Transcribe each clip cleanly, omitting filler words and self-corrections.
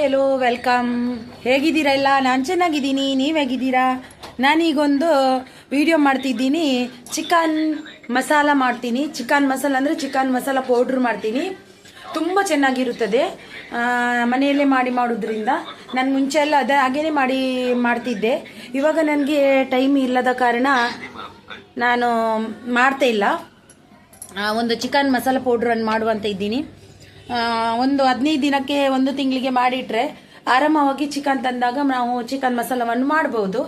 Hello welcome. ಹೇಗಿದ್ದೀರಾ ಎಲ್ಲ? ನಾನು ಚೆನ್ನಾಗಿದ್ದೀನಿ. ನೀವು ಹೇಗಿದ್ದೀರಾ? ನಾನೀಗೊಂದು ವಿಡಿಯೋ ಮಾಡ್ತಿದ್ದೀನಿ. ಚಿಕನ್ ಮಸಾಲ ಮಾಡ್ತೀನಿ. ಚಿಕನ್ ಮಸಾಲ ಅಂದರೆ ಚಿಕನ್ ಮಸಾಲ ಪೌಡ್ರ್ ಮಾಡ್ತೀನಿ. ತುಂಬ ಚೆನ್ನಾಗಿರುತ್ತದೆ ಮನೆಯಲ್ಲೇ ಮಾಡೋದ್ರಿಂದ. ನಾನು ಮುಂಚೆ ಎಲ್ಲ ಹಾಗೇನೆ ಮಾಡ್ತಿದ್ದೆ. ಇವಾಗ ನನಗೆ ಟೈಮ್ ಇಲ್ಲದ ಕಾರಣ ನಾನು ಮಾಡ್ತಾ ಇಲ್ಲ. ಒಂದು ಚಿಕನ್ ಮಸಾಲ ಪೌಡ್ರನ್ನು ಮಾಡುವಂತ ಇದ್ದೀನಿ. ಒಂದು 15 ದಿನಕ್ಕೆ 1 ತಿಂಗಳಿಗೆ ಮಾಡಿಟ್ರೆ ಆರಾಮವಾಗಿ ಚಿಕನ್ ತಂದಾಗ ನಾವು ಚಿಕನ್ ಮಸಾಲವನ್ನು ಮಾಡಬಹುದು.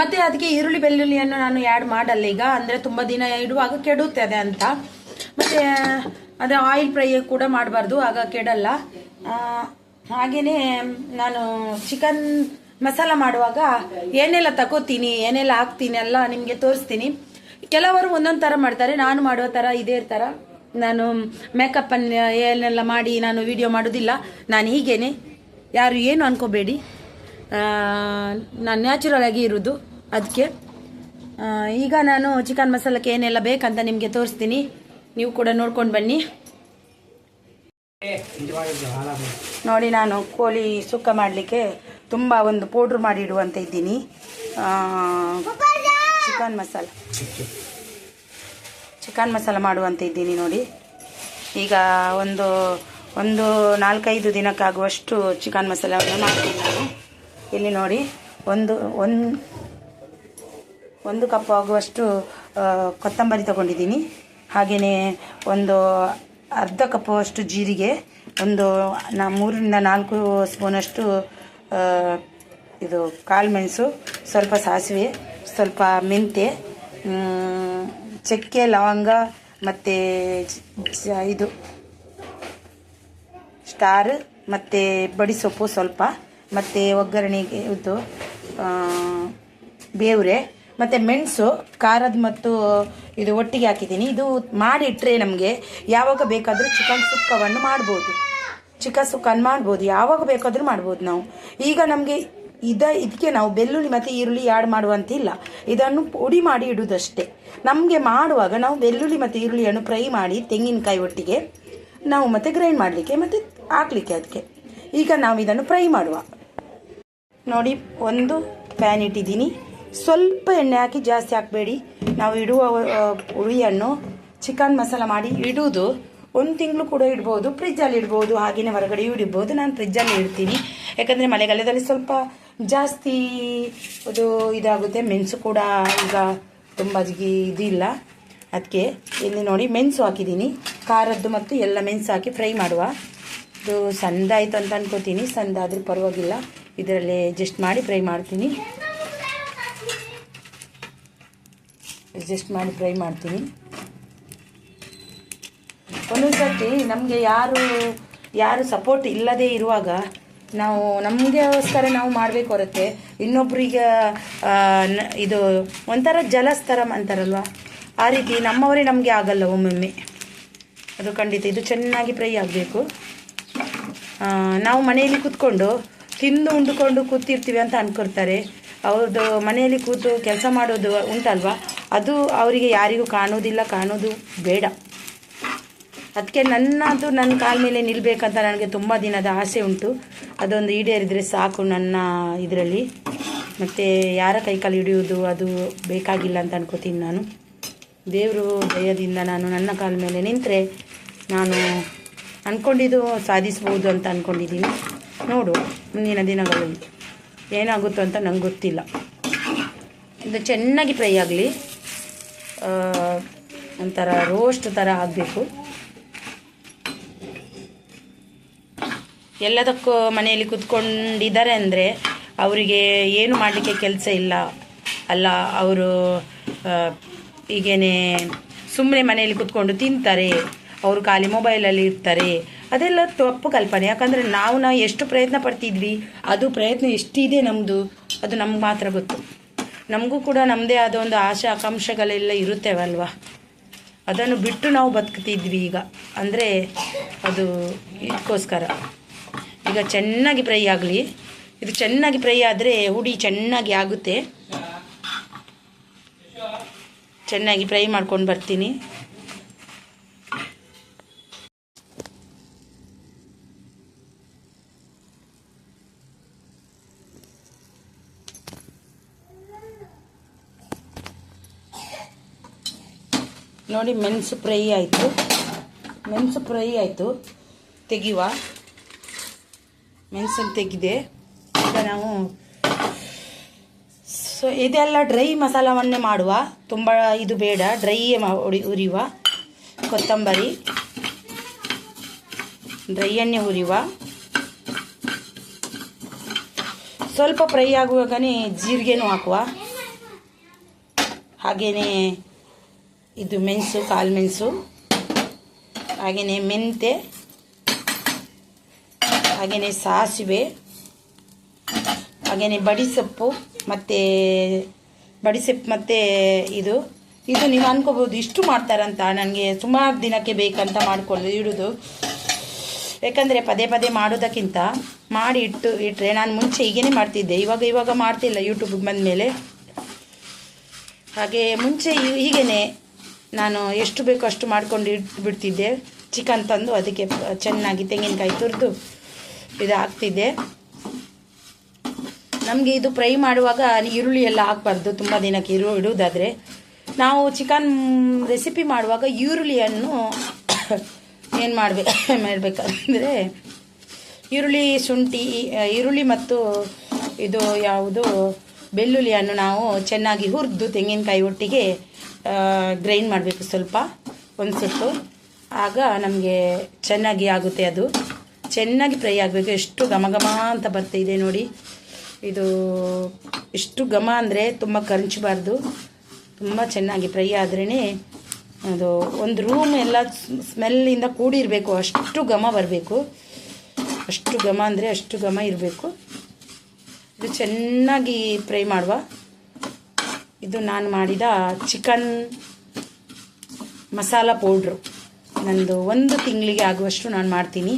ಮತ್ತೆ ಅದಕ್ಕೆ ಈರುಳ್ಳಿ ಬೆಳ್ಳುಳ್ಳಿಯನ್ನು ನಾನು ಆ್ಯಡ್ ಮಾಡಲ್ಲ ಈಗ, ಅಂದರೆ ತುಂಬ ದಿನ ಇಡುವಾಗ ಕೆಡುತ್ತದೆ ಅಂತ. ಮತ್ತೆ ಅದೇ ಆಯಿಲ್ ಫ್ರೈ ಕೂಡ ಮಾಡಬಾರ್ದು, ಆಗ ಕೆಡಲ್ಲ. ಹಾಗೇನೆ ನಾನು ಚಿಕನ್ ಮಸಾಲ ಮಾಡುವಾಗ ಏನೆಲ್ಲ ತಗೋತೀನಿ, ಏನೆಲ್ಲ ಹಾಕ್ತೀನಿ ಎಲ್ಲ ನಿಮಗೆ ತೋರಿಸ್ತೀನಿ. ಕೆಲವರು ಒಂದೊಂದು ಥರ ಮಾಡ್ತಾರೆ. ನಾನು ಮಾಡುವ ಥರ ಇದೇ ಥರ ನಾನು ಮೇಕಪ್ ಅನ್ನು ಏನೆಲ್ಲ ಮಾಡಿ ನಾನು ವಿಡಿಯೋ ಮಾಡೋದಿಲ್ಲ. ನಾನು ಹೀಗೇನೆ, ಯಾರು ಏನು ಅನ್ಕೋಬೇಡಿ. ನಾನು ನ್ಯಾಚುರಲ್ ಆಗಿ ಇರೋದು. ಅದಕ್ಕೆ ಈಗ ನಾನು ಚಿಕನ್ ಮಸಾಲಕ್ಕೆ ಏನೆಲ್ಲ ಬೇಕಂತ ನಿಮಗೆ ತೋರಿಸ್ತೀನಿ. ನೀವು ಕೂಡ ನೋಡ್ಕೊಂಡು ಬನ್ನಿ. ನೋಡಿ, ನಾನು ಕೋಳಿ ಸುಕ್ಕ ಮಾಡಲಿಕ್ಕೆ ತುಂಬ ಒಂದು ಪೌಡ್ರ್ ಮಾಡಿ ಇಡುವಂತ ಇದ್ದೀನಿ. ಚಿಕನ್ ಮಸಾಲ ಮಾಡುವಂತ ಇದ್ದೀನಿ. ನೋಡಿ, ಈಗ ಒಂದು 4-5 ದಿನಕ್ಕಾಗುವಷ್ಟು ಚಿಕನ್ ಮಸಾಲವನ್ನು ಮಾಡ್ತೀನಿ ನಾನು. ಇಲ್ಲಿ ನೋಡಿ, ಒಂದು ಕಪ್ ಆಗುವಷ್ಟು ಕೊತ್ತಂಬರಿ ತಗೊಂಡಿದ್ದೀನಿ. ಹಾಗೆಯೇ ಒಂದು ಅರ್ಧ ಕಪ್ ಅಷ್ಟು ಜೀರಿಗೆ, 3-4 ಸ್ಪೂನಷ್ಟು ಇದು ಕಾಳು ಮೆಣಸು, ಸ್ವಲ್ಪ ಸಾಸಿವೆ, ಸ್ವಲ್ಪ ಮೆಂತ್ಯ, ಚಕ್ಕೆ, ಲವಂಗ, ಮತ್ತು ಇದು ಸ್ಟಾರ್, ಮತ್ತು ಬಡಿಸೊಪ್ಪು ಸ್ವಲ್ಪ, ಮತ್ತು ಒಗ್ಗರಣೆಗೆ ಇದು ಬೇವ್ರೆ, ಮತ್ತು ಮೆಣಸು, ಖಾರದ ಮತ್ತು ಇದು ಒಟ್ಟಿಗೆ ಹಾಕಿದ್ದೀನಿ. ಇದು ಮಾಡಿಟ್ರೆ ನಮಗೆ ಯಾವಾಗ ಬೇಕಾದರೂ ಚಿಕನ್ ಸುಕ್ಕವನ್ನು ಮಾಡ್ಬೋದು. ಯಾವಾಗ ಬೇಕಾದರೂ ಮಾಡ್ಬೋದು ನಾವು. ಈಗ ನಮಗೆ ಇದಕ್ಕೆ ನಾವು ಬೆಳ್ಳುಳ್ಳಿ ಮತ್ತು ಈರುಳ್ಳಿ ಆ್ಯಡ್ ಮಾಡುವಂತಿಲ್ಲ. ಇದನ್ನು ಪುಡಿ ಮಾಡಿ ಇಡುವುದಷ್ಟೇ. ನಮಗೆ ಮಾಡುವಾಗ ನಾವು ಬೆಳ್ಳುಳ್ಳಿ ಮತ್ತು ಈರುಳ್ಳಿಯನ್ನು ಫ್ರೈ ಮಾಡಿ ತೆಂಗಿನಕಾಯಿ ಒಟ್ಟಿಗೆ ನಾವು ಮತ್ತೆ ಗ್ರೈಂಡ್ ಮಾಡಲಿಕ್ಕೆ ಮತ್ತು ಹಾಕಲಿಕ್ಕೆ ಅದಕ್ಕೆ. ಈಗ ನಾವು ಇದನ್ನು ಫ್ರೈ ಮಾಡುವ. ನೋಡಿ, ಒಂದು ಪ್ಯಾನ್ ಇಟ್ಟಿದ್ದೀನಿ. ಸ್ವಲ್ಪ ಎಣ್ಣೆ ಹಾಕಿ, ಜಾಸ್ತಿ ಹಾಕಬೇಡಿ. ನಾವು ಇಡುವ ಹುಳಿಯನ್ನು ಚಿಕನ್ ಮಸಾಲ ಮಾಡಿ ಇಡುವುದು 1 ತಿಂಗಳು ಕೂಡ ಇಡ್ಬೋದು, ಫ್ರಿಜ್ಜಲ್ಲಿ ಇಡ್ಬೋದು, ಹಾಗೆಯೇ ಹೊರಗಡೆಯೂ ಇಡ್ಬೋದು. ನಾನು ಫ್ರಿಜ್ಜಲ್ಲಿ ಇಡ್ತೀನಿ, ಯಾಕಂದರೆ ಮಳೆಗಾಲದಲ್ಲಿ ಸ್ವಲ್ಪ ಜಾಸ್ತಿ ಅದು ಇದಾಗುತ್ತೆ. ಮೆಣಸು ಕೂಡ ಈಗ ತುಂಬ ಇದಿಲ್ಲ, ಅದಕ್ಕೆ. ಇಲ್ಲಿ ನೋಡಿ, ಮೆಣಸು ಹಾಕಿದ್ದೀನಿ, ಖಾರದ್ದು ಮತ್ತು ಎಲ್ಲ ಮೆಣಸು ಹಾಕಿ ಫ್ರೈ ಮಾಡುವ. ಇದು ಸಣ್ಣದಾಯಿತು ಅಂತ ಅನ್ಕೋತೀನಿ. ಸಣ್ಣದಾದರೂ ಪರವಾಗಿಲ್ಲ, ಇದರಲ್ಲಿ ಅಡ್ಜಸ್ಟ್ ಮಾಡಿ ಫ್ರೈ ಮಾಡ್ತೀನಿ. ಒಂದೊಂದು ಸರ್ತಿ ನಮಗೆ ಯಾರು ಸಪೋರ್ಟ್ ಇಲ್ಲದೇ ಇರುವಾಗ ನಾವು ನಮಗೋಸ್ಕರ ನಾವು ಮಾಡಬೇಕು ಹೊರತೆ ಇನ್ನೊಬ್ರಿಗೆ ಇದು ಒಂಥರ ಜಲಸ್ತರ ಅಂತಾರಲ್ವ, ಆ ರೀತಿ ನಮ್ಮವರೇ ನಮಗೆ ಆಗಲ್ಲ ಒಮ್ಮೊಮ್ಮೆ. ಅದು ಖಂಡಿತ. ಇದು ಚೆನ್ನಾಗಿ ಫ್ರೈ ಆಗಬೇಕು. ನಾವು ಮನೆಯಲ್ಲಿ ಕೂತ್ಕೊಂಡು ತಿಂದು ಉಂಡುಕೊಂಡು ಕೂತಿರ್ತೀವಿ ಅಂತ ಅನ್ಕೊಳ್ತಾರೆ. ಅವ್ರದ್ದು ಮನೆಯಲ್ಲಿ ಕೂತು ಕೆಲಸ ಮಾಡೋದು ಉಂಟಲ್ವ, ಅದು ಅವರಿಗೆ ಯಾರಿಗೂ ಕಾಣೋದು ಬೇಡ. ಅದಕ್ಕೆ ನನ್ನ ಕಾಲ ಮೇಲೆ ನಿಲ್ಲಬೇಕಂತ ನನಗೆ ತುಂಬ ದಿನದ ಆಸೆ ಉಂಟು. ಅದೊಂದು ಈಡೇರಿದರೆ ಸಾಕು ನನ್ನ ಇದರಲ್ಲಿ. ಮತ್ತು ಯಾರ ಕೈಕಾಲು ಹಿಡಿಯೋದು ಅದು ಬೇಕಾಗಿಲ್ಲ ಅಂತ ಅನ್ಕೋತೀನಿ ನಾನು. ದೇವರು ದಯದಿಂದ ನಾನು ನನ್ನ ಕಾಲ ಮೇಲೆ ನಿಂತರೆ ನಾನು ಅಂದ್ಕೊಂಡಿದ್ದು ಸಾಧಿಸ್ಬೋದು ಅಂತ ಅಂದ್ಕೊಂಡಿದ್ದೀನಿ. ನೋಡು, ಮುಂದಿನ ದಿನಗಳಲ್ಲಿ ಏನಾಗುತ್ತೋ ಅಂತ ನಂಗೆ ಗೊತ್ತಿಲ್ಲ. ಇದು ಚೆನ್ನಾಗಿ ಫ್ರೈ ಆಗಲಿ, ಒಂಥರ ರೋಸ್ಟ್ ಥರ ಆಗಬೇಕು. ಎಲ್ಲದಕ್ಕೂ ಮನೆಯಲ್ಲಿ ಕೂತ್ಕೊಂಡಿದ್ದಾರೆ ಅಂದರೆ ಅವರಿಗೆ ಏನು ಮಾಡಲಿಕ್ಕೆ ಕೆಲಸ ಇಲ್ಲ ಅಲ್ಲ. ಅವರು ಹೀಗೇನೆ ಸುಮ್ಮನೆ ಮನೆಯಲ್ಲಿ ಕೂತ್ಕೊಂಡು ತಿಂತಾರೆ, ಅವರು ಖಾಲಿ ಮೊಬೈಲಲ್ಲಿ ಇರ್ತಾರೆ. ಅದೆಲ್ಲ ತಪ್ಪು ಕಲ್ಪನೆ. ಯಾಕಂದರೆ ನಾವು ಎಷ್ಟು ಪ್ರಯತ್ನ ಪಡ್ತಿದ್ವಿ, ಅದು ಪ್ರಯತ್ನ ಎಷ್ಟಿದೆ ನಮ್ಮದು, ಅದು ನಮ್ಗೆ ಮಾತ್ರ ಗೊತ್ತು. ನಮಗೂ ಕೂಡ ನಮ್ಮದೇ ಆದ ಒಂದು ಆಶೆ ಆಕಾಂಕ್ಷೆಗಳೆಲ್ಲ ಇರುತ್ತೇವಲ್ವ, ಅದನ್ನು ಬಿಟ್ಟು ನಾವು ಬದುಕ್ತಿದ್ವಿ ಈಗ. ಅಂದರೆ ಅದು ಇದಕ್ಕೋಸ್ಕರ. ಈಗ ಚೆನ್ನಾಗಿ ಫ್ರೈ ಆಗಲಿ. ಇದು ಚೆನ್ನಾಗಿ ಫ್ರೈ ಆದರೆ ಹುಡಿ ಚೆನ್ನಾಗಿ ಆಗುತ್ತೆ. ಚೆನ್ನಾಗಿ ಫ್ರೈ ಮಾಡ್ಕೊಂಡು ಬರ್ತೀನಿ. ನೋಡಿ ಮೆಣಸು ಫ್ರೈ ಆಯಿತು. ತೆಗಿಯುವ. ಮೆಣಸನ್ನು ತೆಗೆದೆ. ಈಗ ನಾವು ಇದೆಲ್ಲ ಡ್ರೈ ಮಸಾಲವನ್ನೇ ಮಾಡುವ. ತುಂಬ ಇದು ಬೇಡ, ಡ್ರೈಯೇ ಹುರಿಯುವ. ಕೊತ್ತಂಬರಿ ಡ್ರೈಯನ್ನೇ ಹುರಿಯುವ. ಸ್ವಲ್ಪ ಫ್ರೈ ಆಗುವಾಗನೇ ಜೀರಿಗೆನೂ ಹಾಕುವ. ಹಾಗೆಯೇ ಇದು ಮೆಣಸು, ಕಾಳು ಮೆಣಸು, ಹಾಗೆಯೇ ಮೆಂತೆ, ಹಾಗೆಯೇ ಸಾಸಿವೆ, ಹಾಗೆಯೇ ಬಡಿಸೊಪ್ಪು ಮತ್ತು ಇದು ನೀವು ಅನ್ಕೋಬೋದು ಇಷ್ಟು ಮಾಡ್ತಾರಂತ. ನನಗೆ ಸುಮಾರು ದಿನಕ್ಕೆ ಬೇಕಂತ ಮಾಡಿಕೊಳ್ಳೋದು ಇಡೋದು. ಯಾಕಂದರೆ ಪದೇ ಪದೇ ಮಾಡೋದಕ್ಕಿಂತ ಮಾಡಿ ಇಟ್ಟರೆ, ನಾನು ಮುಂಚೆ ಹೀಗೇ ಮಾಡ್ತಿದ್ದೆ, ಇವಾಗ ಮಾಡ್ತಿಲ್ಲ ಯೂಟ್ಯೂಬ್ಗೆ ಬಂದ ಮೇಲೆ. ಹಾಗೆ ಮುಂಚೆ ಹೀಗೇ ನಾನು ಎಷ್ಟು ಬೇಕೋ ಅಷ್ಟು ಮಾಡ್ಕೊಂಡು ಇಟ್ಬಿಡ್ತಿದ್ದೆ. ಚಿಕನ್ ತಂದು ಅದಕ್ಕೆ ಚೆನ್ನಾಗಿ ತೆಂಗಿನಕಾಯಿ ತುರಿದು ಇದು ಹಾಕ್ತಿದ್ದೆ. ನಮಗೆ ಇದು ಫ್ರೈ ಮಾಡುವಾಗ ಈರುಳ್ಳಿ ಎಲ್ಲ ಹಾಕಬಾರ್ದು, ತುಂಬ ದಿನಕ್ಕೆ ಇಡುವುದಾದರೆ. ನಾವು ಚಿಕನ್ ರೆಸಿಪಿ ಮಾಡುವಾಗ ಈರುಳ್ಳಿಯನ್ನು ಏನು ಮಾಡಬೇಕಂದ್ರೆ ಈರುಳ್ಳಿ, ಶುಂಠಿ, ಈರುಳ್ಳಿ ಮತ್ತು ಇದು ಯಾವುದು ಬೆಳ್ಳುಳ್ಳಿಯನ್ನು ನಾವು ಚೆನ್ನಾಗಿ ಹುರಿದು ತೆಂಗಿನಕಾಯಿ ಒಟ್ಟಿಗೆ ಗ್ರೈಂಡ್ ಮಾಡಬೇಕು. ಒಂದು ಸುತ್ತು. ಆಗ ನಮಗೆ ಚೆನ್ನಾಗಿ ಆಗುತ್ತೆ. ಅದು ಚೆನ್ನಾಗಿ ಫ್ರೈ ಆಗಬೇಕು. ಎಷ್ಟು ಘಮ ಘಮ ಅಂತ ಬರ್ತಾಯಿದೆ ನೋಡಿ. ಇದು ಎಷ್ಟು ಘಮ ಅಂದರೆ ತುಂಬ ಕರಂಚಬಾರ್ದು, ತುಂಬ ಚೆನ್ನಾಗಿ ಫ್ರೈ ಆದ್ರೇ ಅದು ಒಂದು ರೂಮ್ ಎಲ್ಲ ಸ್ಮೆಲ್ಲಿಂದ ಕೂಡಿರಬೇಕು. ಅಷ್ಟು ಘಮ ಬರಬೇಕು. ಅಷ್ಟು ಘಮ ಅಂದರೆ ಅಷ್ಟು ಘಮ ಇರಬೇಕು. ಇದು ಚೆನ್ನಾಗಿ ಫ್ರೈ ಮಾಡುವ. ಇದು ನಾನು ಮಾಡಿದ ಚಿಕನ್ ಮಸಾಲ ಪೌಡ್ರು. ನಂದು 1 ತಿಂಗಳಿಗೆ ಆಗುವಷ್ಟು ನಾನು ಮಾಡ್ತೀನಿ.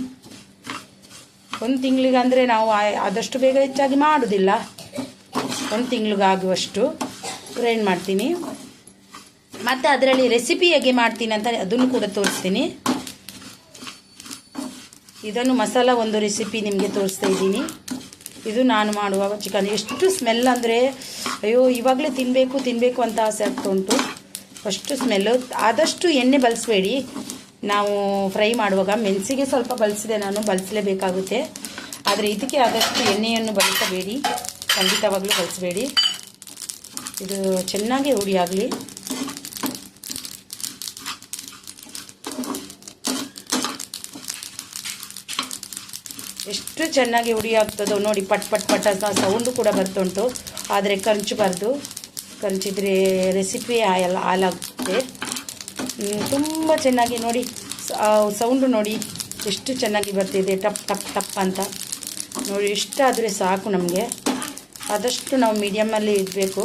1 ತಿಂಗಳಿಗೆ ಅಂದರೆ ನಾವು ಆದಷ್ಟು ಬೇಗ ಹೆಚ್ಚಾಗಿ ಮಾಡೋದಿಲ್ಲ. 1 ತಿಂಗಳಿಗೆ ಆಗುವಷ್ಟು ಗ್ರೈಂಡ್ ಮಾಡ್ತೀನಿ. ಮತ್ತು ಅದರಲ್ಲಿ ರೆಸಿಪಿ ಹೇಗೆ ಮಾಡ್ತೀನಿ ಅಂತ ಅದನ್ನು ಕೂಡ ತೋರಿಸ್ತೀನಿ. ಇದನ್ನು ಮಸಾಲ ಒಂದು ರೆಸಿಪಿ ನಿಮಗೆ ತೋರಿಸ್ತಾ ಇದ್ದೀನಿ. ಇದು ನಾನು ಮಾಡುವಾಗ ಚಿಕನ್ ಎಷ್ಟು ಸ್ಮೆಲ್ ಅಂದರೆ ಅಯ್ಯೋ ಇವಾಗಲೇ ತಿನ್ನಬೇಕು ಅಂತ ಆಸೆ ಆಗ್ತಾ ಉಂಟು. First smell. ಆದಷ್ಟು ಎಣ್ಣೆ ಬಳಸಬೇಡಿ. ನಾವು ಫ್ರೈ ಮಾಡುವಾಗ ಮೆಣಸಿಗೆ ಸ್ವಲ್ಪ ಬಳಸಿದೆ, ನಾನು ಬಳಸಲೇಬೇಕಾಗುತ್ತೆ. ಆದರೆ ಇದಕ್ಕೆ ಆದಷ್ಟು ಎಣ್ಣೆಯನ್ನು ಬಳಸಬೇಡಿ, ಖಂಡಿತವಾಗಲೂ ಬಳಸಬೇಡಿ. ಇದು ಚೆನ್ನಾಗಿ ಹುಡಿ ಆಗಲಿ. ಎಷ್ಟು ಚೆನ್ನಾಗಿ ಹುಡಿ ಆಗ್ತದೋ ನೋಡಿ. ಪಟ್ ಪಟ್ ಪಟ್ ಸೌಂಡು ಕೂಡ ಬರ್ತುಂಟು. ಆದರೆ ಕಂಚಬಾರ್ದು, ಕಂಚಿದ್ರೆ ರೆಸಿಪಿ ಹಾಳಾಗುತ್ತೆ. ತುಂಬ ಚೆನ್ನಾಗಿ ನೋಡಿ, ಸೌಂಡು ನೋಡಿ ಎಷ್ಟು ಚೆನ್ನಾಗಿ ಬರ್ತಿದೆ. ಟಪ್ ಟಪ್ ಟಪ್ ಅಂತ ನೋಡಿ. ಇಷ್ಟಾದರೆ ಸಾಕು ನಮಗೆ. ಆದಷ್ಟು ನಾವು ಮೀಡಿಯಮಲ್ಲಿ ಇಡಬೇಕು.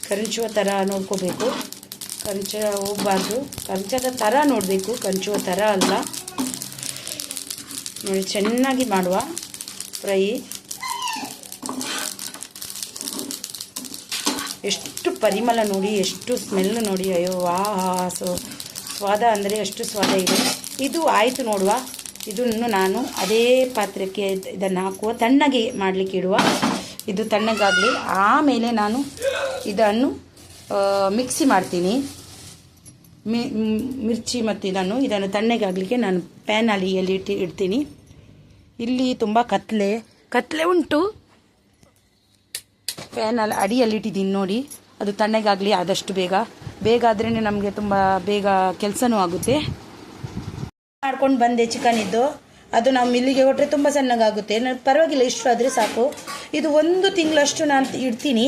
ಕರಂಚುವ ಥರ ನೋಡ್ಕೋಬೇಕು. ಕಂಚ ಹೋಗಬಾರ್ದು, ಕಂಚದ ಥರ ನೋಡಬೇಕು, ಕಂಚುವ ಥರ ಅಲ್ಲ ನೋಡಿ. ಚೆನ್ನಾಗಿ ಮಾಡುವ ಫ್ರೈ. ಎಷ್ಟು ಪರಿಮಳ ನೋಡಿ, ಎಷ್ಟು ಸ್ಮೆಲ್ ನೋಡಿ. ಅಯ್ಯೋ ಸ್ವಾದ ಅಂದರೆ ಎಷ್ಟು ಸ್ವಾದ ಇದೆ. ಇದು ಆಯಿತು ನೋಡುವ. ಇದನ್ನು ನಾನು ಅದೇ ಪಾತ್ರಕ್ಕೆ ಇದನ್ನು ಹಾಕುವ, ತಣ್ಣಗೆ ಮಾಡಲಿಕ್ಕೆ ಇಡುವ. ಇದು ತಣ್ಣಗಾಗಲಿ. ಆಮೇಲೆ ನಾನು ಇದನ್ನು ಮಿಕ್ಸಿ ಮಾಡ್ತೀನಿ. ಮಿರ್ಚಿ ಮತ್ತು ಇದನ್ನು ತಣ್ಣಗಾಗಲಿಕ್ಕೆ ನಾನು ಪ್ಯಾನಲ್ಲಿ ಇಡ್ತೀನಿ. ಇಲ್ಲಿ ತುಂಬ ಕತ್ಲೆ ಉಂಟು. ಪ್ಯಾನಲ್ಲಿ ಅಡಿಯಲ್ಲಿ ಇಟ್ಟಿದ್ದೀನಿ ನೋಡಿ. ಅದು ತಣ್ಣಗಾಗಲಿ ಆದಷ್ಟು ಬೇಗ ಆದ್ರೇ ನಮಗೆ ತುಂಬ ಬೇಗ ಕೆಲಸನೂ ಆಗುತ್ತೆ. ಮಾಡ್ಕೊಂಡು ಬಂದೆ ಚಿಕನ್ ಇದ್ದು. ಅದು ನಾವು ಮಿಲ್ಲಿಗೆ ಕೊಟ್ಟರೆ ತುಂಬ ಸಣ್ಣಗಾಗುತ್ತೆ. ಪರವಾಗಿಲ್ಲ, ಇಷ್ಟು ಆದರೆ ಸಾಕು. ಇದು 1 ತಿಂಗಳಷ್ಟು ನಾನು ಇಡ್ತೀನಿ.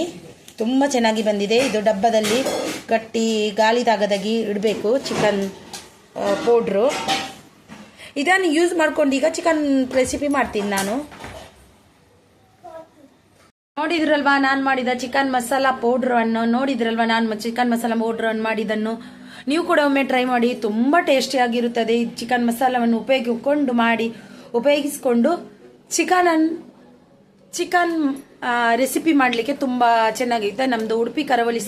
ತುಂಬ ಚೆನ್ನಾಗಿ ಬಂದಿದೆ. ಇದು ಡಬ್ಬದಲ್ಲಿ ಗಟ್ಟಿ ಗಾಳಿ ತಾಗದಾಗಿ ಇಡಬೇಕು ಚಿಕನ್ ಪೌಡ್ರು. ಇದನ್ನು ಯೂಸ್ ಮಾಡ್ಕೊಂಡು ಈಗ ಚಿಕನ್ ರೆಸಿಪಿ ಮಾಡ್ತೀನಿ ನಾನು. ನೋಡಿದ್ರಲ್ವಾ ನಾನು ಮಾಡಿದ ಚಿಕನ್ ಮಸಾಲ ಪೌಡ್ರನ್ನು? ನೋಡಿದ್ರಲ್ವಾ ನಾನು ಚಿಕನ್ ಮಸಾಲ ಪೌಡ್ರನ್ನು ಮಾಡಿದ್ದನ್ನು? ನೀವು ಕೂಡ ಒಮ್ಮೆ ಟ್ರೈ ಮಾಡಿ, ತುಂಬ ಟೇಸ್ಟಿಯಾಗಿರುತ್ತದೆ. ಈ ಚಿಕನ್ ಮಸಾಲವನ್ನು ಉಪಯೋಗಿಸಿಕೊಂಡು ಚಿಕನ್ ರೆಸಿಪಿ ಮಾಡಲಿಕ್ಕೆ ತುಂಬ ಚೆನ್ನಾಗಿದೆ. ನಮ್ಮದು ಉಡುಪಿ ಕರಾವಳಿ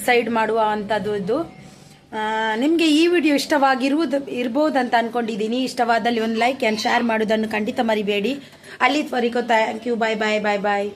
ಸೈಡ್ ಮಾಡುವ ಅಂಥದ್ದು ಇದು. ನಿಮಗೆ ಈ ವಿಡಿಯೋ ಇರ್ಬೋದು ಅಂತ ಅನ್ಕೊಂಡಿದ್ದೀನಿ. ಇಷ್ಟವಾದಲ್ಲಿ ಒಂದು ಲೈಕ್ ಆ್ಯಂಡ್ ಶೇರ್ ಮಾಡೋದನ್ನು ಖಂಡಿತ ಮರಿಬೇಡಿ. ಅಲ್ಲಿವರೆಗೂ thank you. Bye bye bye bye.